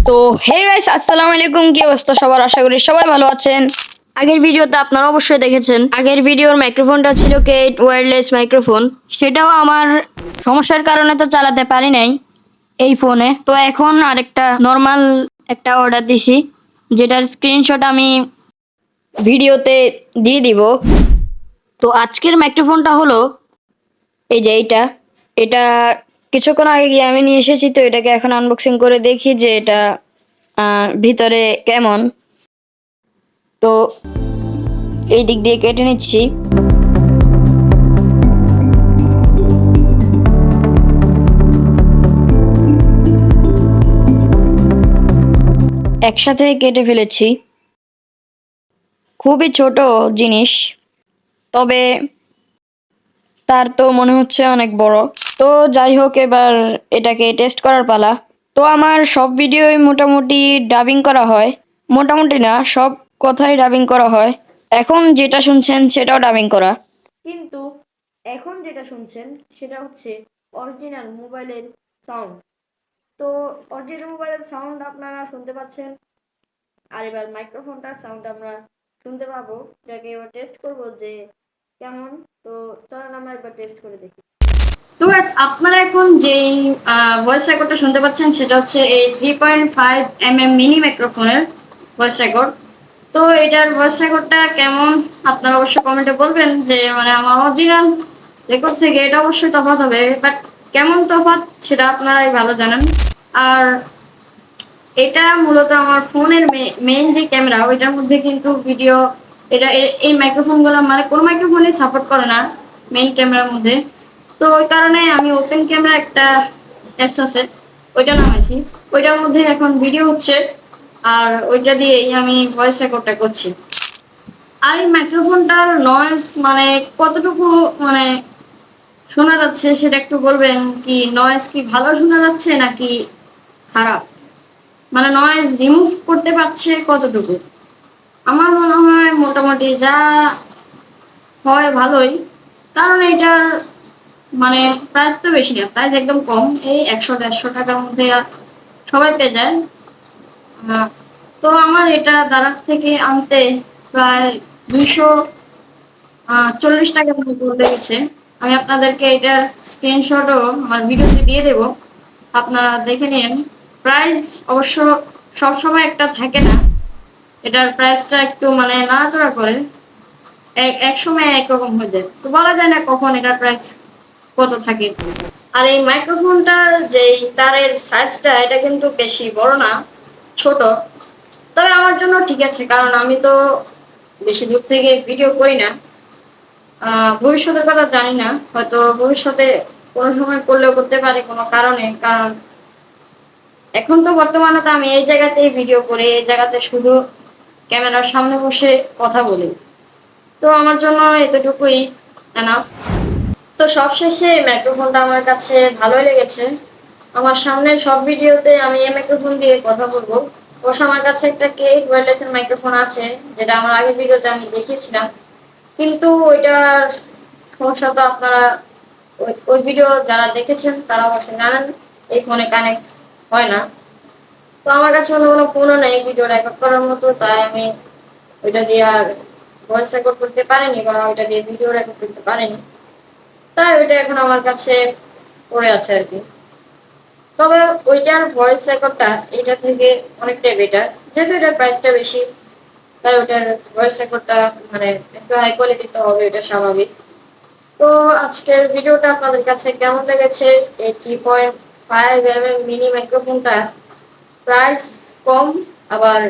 তো hey guys, আসসালামু আলাইকুম। কি অবস্থা সবার? আশা করি সবাই ভালো আছেন। আগের ভিডিওতে আপনারা অবশ্যই দেখেছেন, আগের ভিডিওর মাইক্রোফোনটা ছিল কেট ওয়্যারলেস মাইক্রোফোন। সেটাও আমার সমস্যার কারণে তো চালাতে পারি নাই এই ফোনে। তো এখন আরেকটা নর্মাল একটা অর্ডার দিছি, যেটার স্ক্রিনশট আমি ভিডিওতে দিয়ে দিব। তো আজকের মাইক্রোফোনটা হলো এই যে এইটা। এটা কিছুক্ষণ আগে গিয়ে আমি নিয়ে এসেছি, তো এটাকে এখন আনবক্সিং করে দেখি যে এটা ভিতরে কেমন। তো এই দিক দিয়ে কেটে নিচ্ছি। একসাথে কেটে ফেলেছি। খুবই ছোট জিনিস, তবে তার তো মনে হচ্ছে অনেক বড়। তো যাই হোক, এবার এটাকে টেস্ট করার পালা। তো আমার সব ভিডিওই মোটামুটি ডাবিং করা হয়, মোটামুটি না, সব কথাই ডাবিং করা হয়। এখন যেটা শুনছেন সেটাও ডাবিং করা, কিন্তু এখন যেটা শুনছেন সেটা হচ্ছে অরিজিনাল মোবাইলের সাউন্ড। তো অরিজিনাল মোবাইলের সাউন্ড আপনারা শুনতে পাচ্ছেন, আর এবার মাইক্রোফোনটার সাউন্ড আমরা শুনতে পাবো। এটাকে এবার টেস্ট করব যে কেমন। তো চলেন আমরা এবার টেস্ট করে দেখি। তো আপনারা এখন যেই ভয়েস রেকর্ডটা শুনতে পাচ্ছেন সেটা হচ্ছে এই 3.5 mm মিনি মাইক্রোফোনের ভয়েস রেকর্ড। তো এটার ভয়েস রেকর্ডটা কেমন আপনারা অবশ্যই কমেন্টে বলবেন, যে মানে আমার অরিজিনাল রেকর্ড থেকে এটা অবশ্যই তফাৎ হবে, বাট কেমন তফাৎ সেটা আপনারাই ভালো জানেন। আর এটা মূলত আমার ফোনের মেইন যে ক্যামেরা, ওইটার মধ্যে কিন্তু ভিডিও, এটা এই মাইক্রোফোনগুলো মানে কোনো মাইক্রোফোনই সাপোর্ট করে না মেইন ক্যামেরার মধ্যে। তো ওই কারণে আমি ওপেন ক্যামেরা একটা অ্যাপস আছে, ওইটা নামাইছি। ওইটার মধ্যে এখন ভিডিও হচ্ছে, আর ওইটা দিয়েই আমি ভয়েস রেকর্ডটা করছি। আর এই মাইক্রোফোনটার নয়েজ মানে কতটুকু মানে শোনা যাচ্ছে সেটা একটু বলবেন। কি নয়েজ কি ভালো শোনা যাচ্ছে নাকি খারাপ, মানে নয়েজ রিমুভ করতে পারছে কতটুকু? আমার মনে হয় মোটামুটি যা হয় ভালোই, কারণ এটার মানে প্রাইস তো বেশি না, প্রাইস একদম কম, এই 100-150 টাকার মধ্যে সবাই পেয়ে যায়। তো আমার এটা দারাজ থেকে আনতে প্রায় 240 টাকার মতো পড়ে গেছে। আমি আপনাদেরকে এটা স্ক্রিনশটও আমার ভিডিওতে দিয়ে দেবো, আপনারা দেখে নিন। প্রাইস অবশ্য সবসময় একটা থাকে না, এটার প্রাইসটা একটু মানে নাড়াচড়া করে, এক সময় একরকম হয়ে যায়। তো বলা যায় না কখন এটার প্রাইস কত থাকে। আর এই মাইক্রোফোনটার যে তারের সাইজটা, এটা কিন্তু বেশি বড় না, ছোট। তবে আমার জন্য ঠিক আছে, কারণ আমি তো বেশি দূর থেকে ভিডিও করি না। ভবিষ্যতের কথা জানি না, হয়তো ভবিষ্যতে কোনো সময় করলেও করতে পারি কোনো কারণে। কারণ এখন তো বর্তমানে তো আমি এই জায়গাতেই ভিডিও করি, এই জায়গাতে শুধু ক্যামেরার সামনে বসে কথা বলি। তো আমার জন্য এতটুকুই এনাফ। তো সবশেষে এই মাইক্রোফোনটা আমার কাছে ভালোই লেগেছে। আমার সামনের সব ভিডিওতে আমি এই মাইক্রোফোন দিয়ে কথা বলবো। অবশ্য আমার কাছে একটা কেট ওয়্যারলেস এর মাইক্রোফোন আছে, যেটা আমার আগের ভিডিওতে আমি দেখিয়েছিলাম, কিন্তু ওইটার সমস্যা তো আপনারা ওই ভিডিও যারা দেখেছেন তারা অবশ্যই জানেন, এই ফোনে কানেক্ট হয় না। তো আমার কাছে অন্য কোনো ফোনও নেই ভিডিও রেকর্ড করার মতো, তাই আমি ওইটা দিয়ে আর ভয়েস রেকর্ড করতে পারিনি, বা ওইটা দিয়ে ভিডিও রেকর্ড করতে পারিনি। তাই ওইটা এখন আমার কাছে পড়ে আছে আর কি। তবে ওইটার ভয়েস রেকর্ডটা এটা থেকে অনেকটাই বেটার, যেহেতু এটার প্রাইসটা বেশি, তাই ওটার ভয়েস রেকর্ডটা মানে একটু হাই কোয়ালিটির তো হবে, এটা স্বাভাবিক। তো আজকের ভিডিওটা আপনাদের কাছে কেমন লেগেছে? এই 3.5 mm মিনি মাইক্রোফোনটা প্রাইস কম, আবার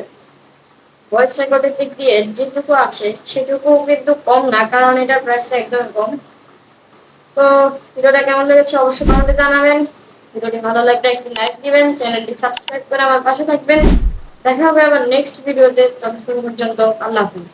ভয়েস রেকর্ডের দিক দিয়ে যেটুকু আছে সেটুকু কিন্তু কম না, কারণ এটার প্রাইসটা একদম কম। তো ভিডিওটা কেমন লেগেছে অবশ্যই কমেন্টে জানাবেন। ভিডিওটি ভালো লাগলে একটি লাইক দিবেন, চ্যানেলটি সাবস্ক্রাইব করে আমার পাশে থাকবেন। দেখা হবে আবার নেক্সট ভিডিওতে, ততক্ষণ পর্যন্ত আল্লাহ হাফেজ।